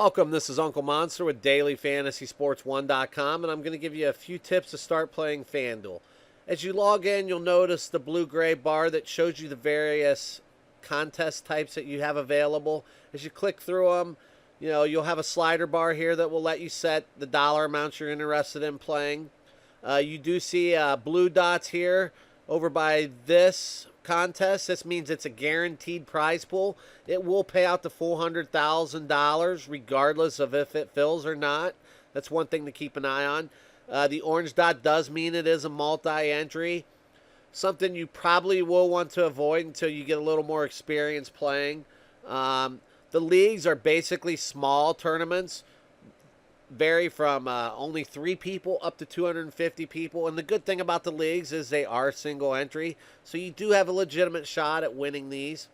Welcome, this is Uncle Monster with DailyFantasySports1.com, and I'm going to give you a few tips to start playing FanDuel. As you log in, you'll notice the blue-gray bar that shows you the various contest types that you have available. As you click through them, you'll have a slider bar here that will let you set the dollar amounts you're interested in playing. You do see blue dots here over by this contest. This means it's a guaranteed prize pool. It will pay out the full $100,000 regardless of if it fills or not. That's one thing to keep an eye on. The orange dot does mean it is a multi-entry. Something you probably will want to avoid until you get a little more experience playing. The leagues are basically small tournaments. Vary from only 3 people up to 250 people. And the good thing about the leagues is they are single entry. So you do have a legitimate shot at winning these.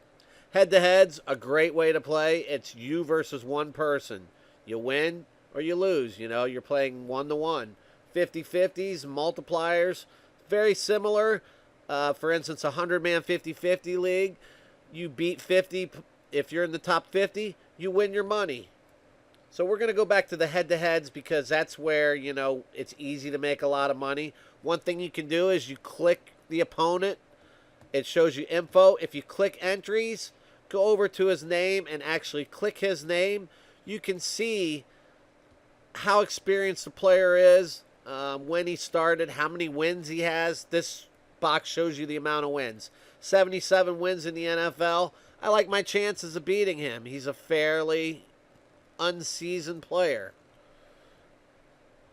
Head-to-head's a great way to play. It's you versus one person. You win or you lose. You're playing 1-to-1. 50-50s, multipliers, very similar. For instance, a 100-man 50-50 league. You beat 50. If you're in the top 50, you win your money. So we're going to go back to the head-to-heads because that's where, it's easy to make a lot of money. One thing you can do is you click the opponent. It shows you info. If you click entries, go over to his name and actually click his name. You can see how experienced the player is, when he started, how many wins he has. This box shows you the amount of wins. 77 wins in the NFL. I like my chances of beating him. He's a fairly unseasoned player.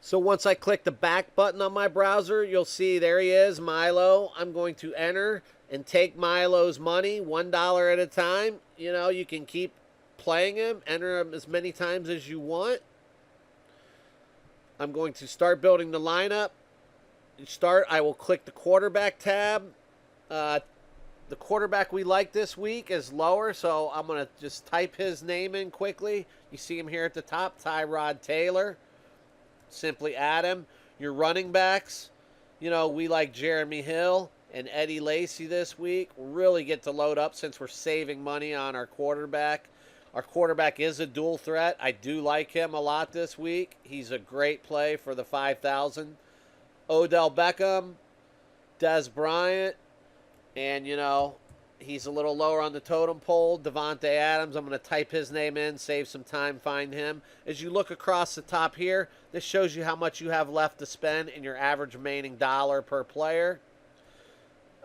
So once I click the back button on my browser, you'll see there he is, Milo. I'm going to enter and take Milo's money $1 at a time. You can keep playing him, enter him as many times as you want. I'm going to start building the lineup. I will click the quarterback tab. The quarterback we like this week is lower, so I'm going to just type his name in quickly. You see him here at the top, Tyrod Taylor. Simply add him. Your running backs, we like Jeremy Hill and Eddie Lacy this week. We'll really get to load up since we're saving money on our quarterback. Our quarterback is a dual threat. I do like him a lot this week. He's a great play for the 5,000. Odell Beckham, Des Bryant, and, he's a little lower on the totem pole. Devontae Adams, I'm going to type his name in, save some time, find him. As you look across the top here, this shows you how much you have left to spend in your average remaining dollar per player.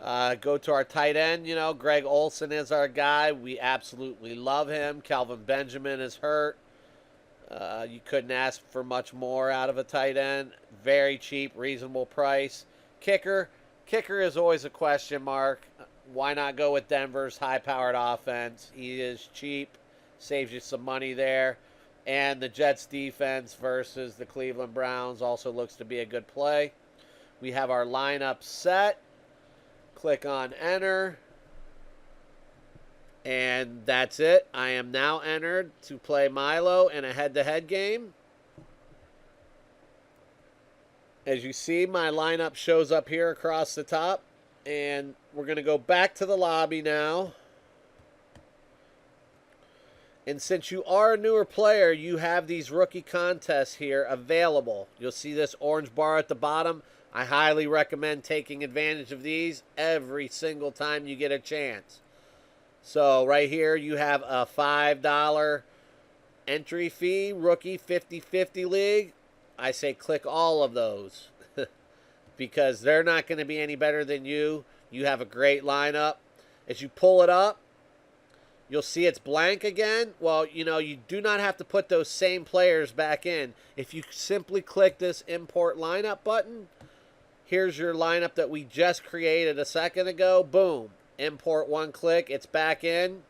Go to our tight end. Greg Olsen is our guy. We absolutely love him. Kelvin Benjamin is hurt. You couldn't ask for much more out of a tight end. Very cheap, reasonable price. Kicker is always a question mark. Why not go with Denver's high-powered offense? He is cheap, saves you some money there. And the Jets defense versus the Cleveland Browns also looks to be a good play. We have our lineup set. Click on enter. And that's it. I am now entered to play Milo in a head-to-head game. As you see, my lineup shows up here across the top. And we're going to go back to the lobby now. And since you are a newer player, you have these rookie contests here available. You'll see this orange bar at the bottom. I highly recommend taking advantage of these every single time you get a chance. So right here you have a $5 entry fee, rookie 50-50 league. I say click all of those because they're not going to be any better than you. You have a great lineup. As you pull it up, you'll see it's blank again. Well, you do not have to put those same players back in. If you simply click this import lineup button, here's your lineup that we just created a second ago. Boom. Import one click. It's back in.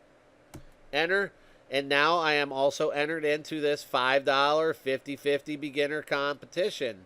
Enter. And now I am also entered into this $5 50-50 beginner competition.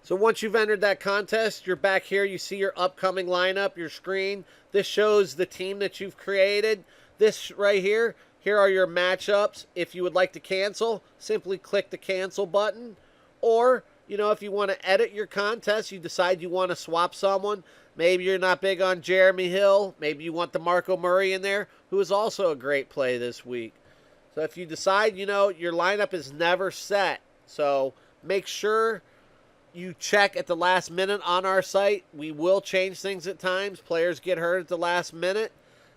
So once you've entered that contest, you're back here. You see your upcoming lineup, your screen. This shows the team that you've created. This right here, here are your matchups. If you would like to cancel, simply click the cancel button. Or, if you want to edit your contest, you decide you want to swap someone, Maybe you're not big on Jeremy Hill. Maybe you want the Marco Murray in there, who is also a great play this week. So if you decide, your lineup is never set. So make sure you check at the last minute on our site. We will change things at times. Players get hurt at the last minute.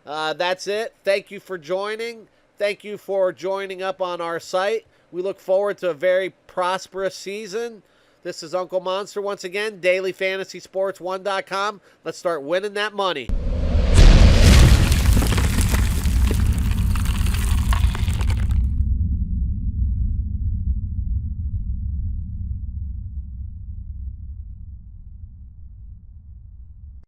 That's it. Thank you for joining. Thank you for joining up on our site. We look forward to a very prosperous season. This is Uncle Monster once again, dailyfantasysports1.com. Let's start winning that money.